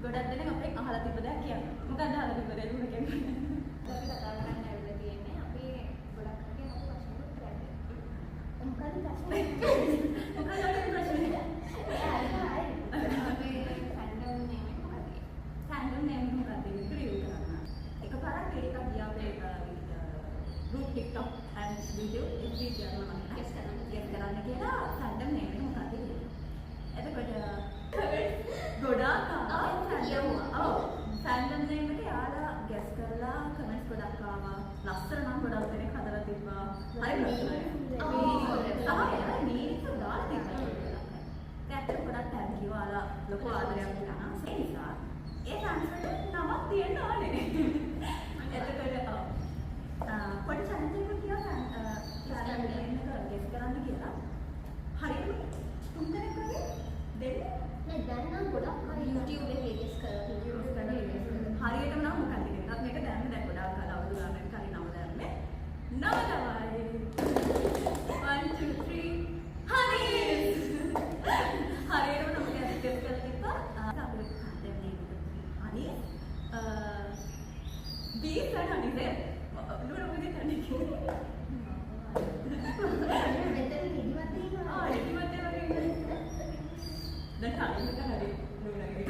ගොඩක් දෙනෙක් අපේ අහලා තිබ්බ දෙයක් කියන්නේ. මොකක්ද අහලා තිබ්බ දෙයක් කියන්නේ? අපි කතා කරන්න ඇවිල්ලා තියෙන්නේ අපි ගොඩක් කට්ටිය අපේ ප්‍රශ්න උත්තරයි. මොකක්ද ප්‍රශ්නේ? මොකක්ද අපේ ප්‍රශ්නේ? අපේ ෆැන්ඩම් නේම මොකක්ද? ෆැන්ඩම් නේම මොකක්ද කියලා රිවීව් කරන්න. එකපාරක් එකක් ගියා අපේ group TikTok and YouTube every channel මම ගෙස් කරන්න කියලා ෆැන්ඩම් නේම මොකක්ද කියලා. එතකොට ගොඩාක් ෆැන්ඩම් නේම් එක යාලා ගැස් කරලා කමෙන්ට්ස් ගොඩක් ආවා. ලස්සන නම් ගොඩක් දෙනෙක් හදලා තිබ්බා. හරි ලස්සනයි. මේක දාලා තිබ්බා. ඇත්තට ගොඩක් තැන්ක් යූ ආලා ලොකු ආදරයක් දුන්නා. ඒ නිසා ඒ ෆැන්ස්ට නමක් තියන්න ඕනේ. එතකොට පොඩි චැලෙන්ජ් එකක් කියලා ෆැන්ඩම් නේම් එක ගැස් කරන්න කියලා. හරියට 3 දෙනෙක් වගේ දෙන්නේ නෑ දැන් නම් ගොඩක් අය YouTube එකේ ගෙස් කරලා හරියටම නම් මොකක්ද කියලා. මේක දැන් ගොඩාක් කලා අවුරුදු ගානක් කලින් නම දැම්මේ. නම තමයි 1 2 3 හනීස්. හරියටම නම් ගෙස් කරලා තිබ්බා. අපේ කන්ටෙන්ට් නේම හනීස්. බීස් and හනීස්. නුර මොකද කරන්නේ කියලා. මෙතන ඉදිමත් තියෙනවා. ඉදිමත් වගේ. දැන් හරියට හරි නුරගේ.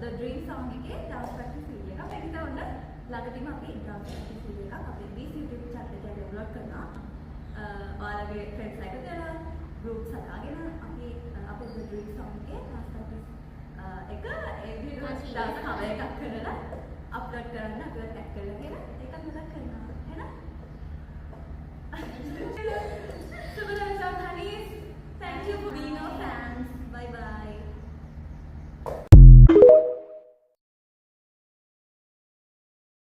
The Dream Song එකේ dance practice video එකක්. මේක තමයි ළඟදීම අපි dance practice video එකක් අපේ BC YouTube channel එකේ download කරනවා. ඔයාලගේ friends එකතු වෙලා groups හදාගෙන අපි අපේ The Dream Song එකේ dance practice එක ඒ video dance cover එකක් කරලා upload කරන්න අපිව tag කරලා කියලා ඒකත් මතක් කරනවා.